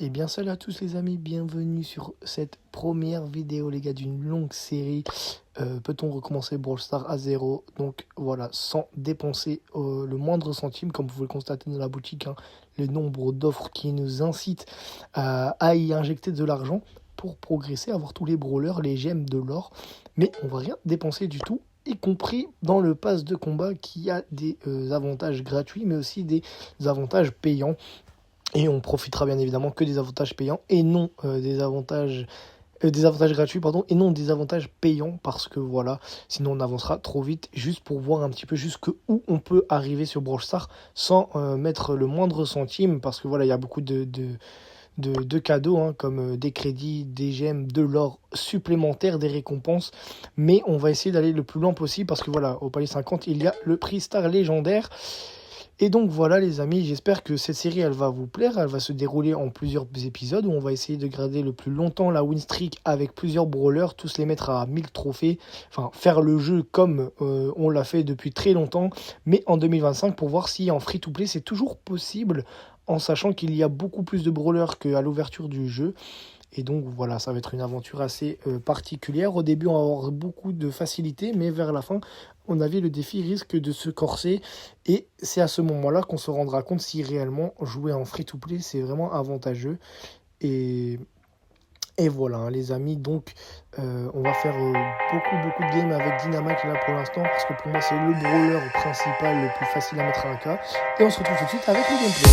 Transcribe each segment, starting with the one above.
Et bien salut à tous les amis, bienvenue sur cette première vidéo les gars d'une longue série. Peut-on recommencer Brawl Stars à zéro? Donc voilà, sans dépenser le moindre centime, comme vous pouvez le constater dans la boutique, hein, le nombre d'offres qui nous incitent à y injecter de l'argent pour progresser, avoir tous les brawlers, les gemmes, de l'or. Mais on va rien dépenser du tout, y compris dans le pass de combat qui a des avantages gratuits, mais aussi des avantages payants. Et on profitera bien évidemment que des avantages payants et non des avantages gratuits, pardon, et non des avantages payants, parce que voilà, sinon on avancera trop vite, juste pour voir un petit peu jusqu'où on peut arriver sur Brawl Stars sans mettre le moindre centime, parce que voilà, il y a beaucoup de cadeaux, hein, comme des crédits, des gemmes, de l'or supplémentaire, des récompenses, mais on va essayer d'aller le plus loin possible, parce que voilà, au palier 50, il y a le prix Star légendaire. Et donc voilà les amis, j'espère que cette série elle va vous plaire, elle va se dérouler en plusieurs épisodes où on va essayer de garder le plus longtemps la win streak avec plusieurs brawlers, tous les mettre à 1000 trophées, enfin faire le jeu comme on l'a fait depuis très longtemps, mais en 2025 pour voir si en free-to-play c'est toujours possible, en sachant qu'il y a beaucoup plus de brawlers qu'à l'ouverture du jeu. Et donc voilà, ça va être une aventure assez particulière. Au début, on va avoir beaucoup de facilité, mais vers la fin, on a vu le défi risque de se corser. Et c'est à ce moment-là qu'on se rendra compte si réellement jouer en free-to-play, c'est vraiment avantageux. Et, et voilà, hein, les amis. Donc, on va faire beaucoup de games avec Dynamite là pour l'instant, parce que pour moi, c'est le brawler principal le plus facile à mettre à 1K. Et on se retrouve tout de suite avec le gameplay.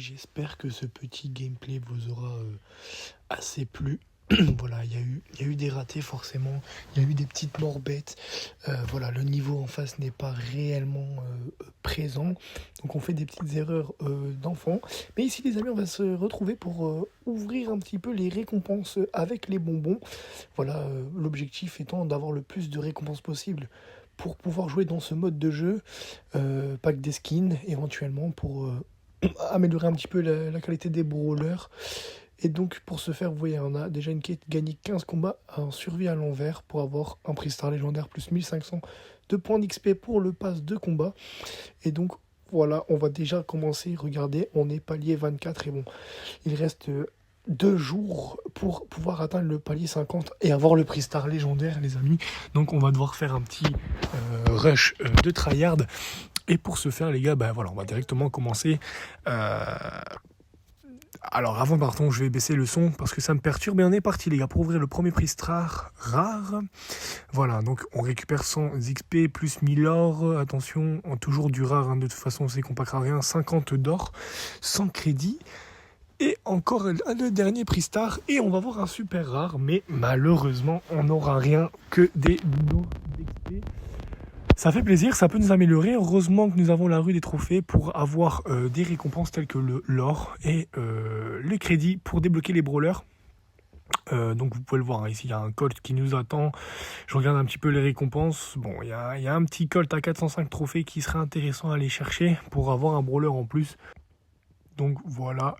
j'espère que ce petit gameplay vous aura assez plu. Voilà, il y a eu des ratés forcément, il y a eu des petites morts bêtes. Voilà, le niveau en face n'est pas réellement présent, donc on fait des petites erreurs d'enfants. Mais ici les amis, on va se retrouver pour ouvrir un petit peu les récompenses avec les bonbons. Voilà, l'objectif étant d'avoir le plus de récompenses possible pour pouvoir jouer dans ce mode de jeu, pack des skins éventuellement pour améliorer un petit peu la qualité des brawlers. Et donc pour ce faire, vous voyez, on a déjà une quête, gagner 15 combats en survie à l'envers pour avoir un prix star légendaire plus 1500 de points d'XP pour le pass de combat. Et donc voilà, on va déjà commencer, regardez, on est palier 24 et bon, il reste 2 jours pour pouvoir atteindre le palier 50 et avoir le prix star légendaire les amis. Donc on va devoir faire un petit rush de tryhard. Et pour ce faire les gars, bah voilà, on va directement commencer. Alors avant partons, je vais baisser le son parce que ça me perturbe et on est parti les gars pour ouvrir le premier prix star rare. Voilà, donc on récupère 100 XP plus 1000 or, attention, toujours du rare, hein, de toute façon c'est qu'on packera rien, 50 d'or, 100 crédits. Et encore le dernier prix star et on va voir un super rare, mais malheureusement on n'aura rien que des boulots d'XP. Ça fait plaisir, ça peut nous améliorer. Heureusement que nous avons la rue des trophées pour avoir des récompenses telles que l'or et les crédits pour débloquer les brawlers. Donc vous pouvez le voir, hein, ici il y a un colt qui nous attend. Je regarde un petit peu les récompenses. Bon, il y a un petit colt à 405 trophées qui serait intéressant à aller chercher pour avoir un brawler en plus. Donc voilà.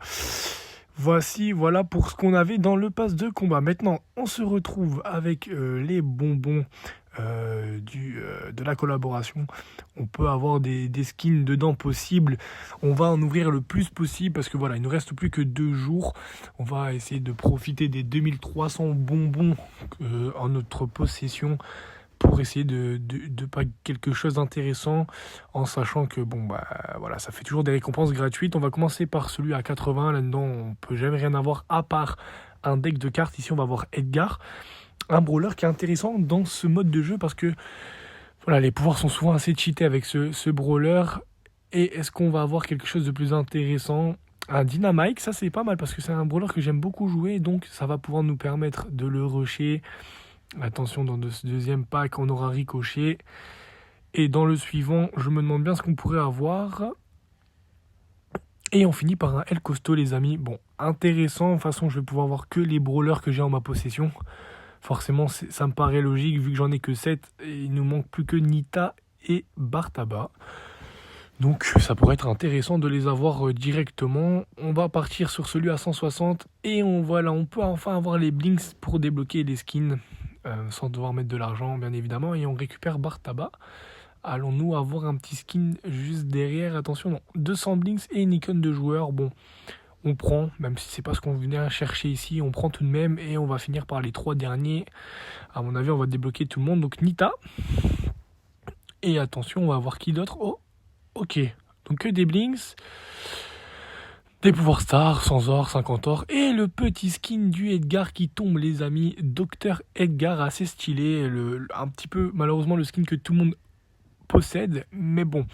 Voilà pour ce qu'on avait dans le pass de combat. Maintenant, on se retrouve avec les bonbons de la collaboration. On peut avoir des skins dedans possibles. On va en ouvrir le plus possible parce que voilà, il ne nous reste plus que 2 jours. On va essayer de profiter des 2300 bonbons en notre possession pour essayer de pas quelque chose d'intéressant, en sachant que bon bah voilà, ça fait toujours des récompenses gratuites. On va commencer par celui à 80. Là-dedans, on peut jamais rien avoir à part un deck de cartes. Ici, on va avoir Edgar, un brawler qui est intéressant dans ce mode de jeu parce que voilà, les pouvoirs sont souvent assez cheatés avec ce brawler. Et est-ce qu'on va avoir quelque chose de plus intéressant? Un Dynamite, ça c'est pas mal parce que c'est un brawler que j'aime beaucoup jouer, donc ça va pouvoir nous permettre de le rusher. Attention, dans ce deuxième pack, on aura Ricochet. Et dans le suivant, je me demande bien ce qu'on pourrait avoir. Et on finit par un El Costo, les amis. Bon, intéressant. De toute façon, je vais pouvoir voir que les brawlers que j'ai en ma possession. Forcément, ça me paraît logique, vu que j'en ai que 7. Et il nous manque plus que Nita et Bartaba. Donc, ça pourrait être intéressant de les avoir directement. On va partir sur celui à 160. Et on peut enfin avoir les blinks pour débloquer les skins. Sans devoir mettre de l'argent bien évidemment, et on récupère Bartaba. Allons-nous avoir un petit skin juste derrière? Attention, non. 200 blinks et une icône de joueur. Bon, on prend, même si c'est pas ce qu'on venait chercher ici, on prend tout de même et on va finir par les 3 derniers. À mon avis, on va débloquer tout le monde. Donc Nita. Et attention, on va voir qui d'autre. Oh, ok. Donc que des blinks. Des pouvoirs stars, 100 or, 50 or. Et le petit skin du Edgar qui tombe, les amis. Docteur Edgar, assez stylé. Un petit peu, malheureusement, le skin que tout le monde possède. Mais bon.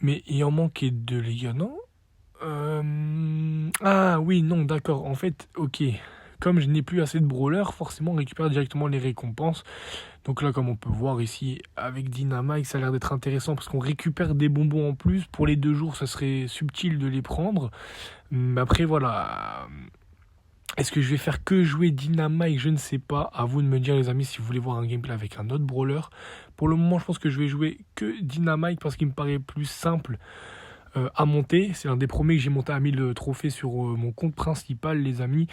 Mais il en manquait 2, les gars, non? Ah oui, non, d'accord. En fait, ok. Comme je n'ai plus assez de brawlers, forcément, on récupère directement les récompenses. Donc là, comme on peut voir ici, avec Dynamite, ça a l'air d'être intéressant parce qu'on récupère des bonbons en plus. Pour les 2 jours, ça serait subtil de les prendre. Mais après, voilà. Est-ce que je vais faire que jouer Dynamite? Je ne sais pas. À vous de me dire, les amis, si vous voulez voir un gameplay avec un autre brawler. Pour le moment, je pense que je vais jouer que Dynamite parce qu'il me paraît plus simple à monter. C'est un des premiers que j'ai monté à 1000 trophées sur mon compte principal, les amis.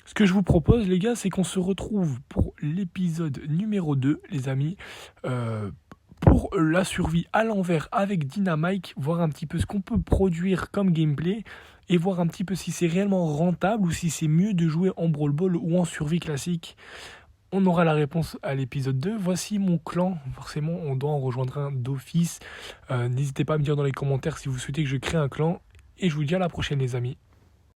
Ce que je vous propose, les gars, c'est qu'on se retrouve pour l'épisode numéro 2, les amis, pour la survie à l'envers avec Dynamite, voir un petit peu ce qu'on peut produire comme gameplay et voir un petit peu si c'est réellement rentable ou si c'est mieux de jouer en Brawl Ball ou en survie classique. On aura la réponse à l'épisode 2. Voici mon clan. Forcément, on doit en rejoindre un d'office. N'hésitez pas à me dire dans les commentaires si vous souhaitez que je crée un clan. Et je vous dis à la prochaine, les amis.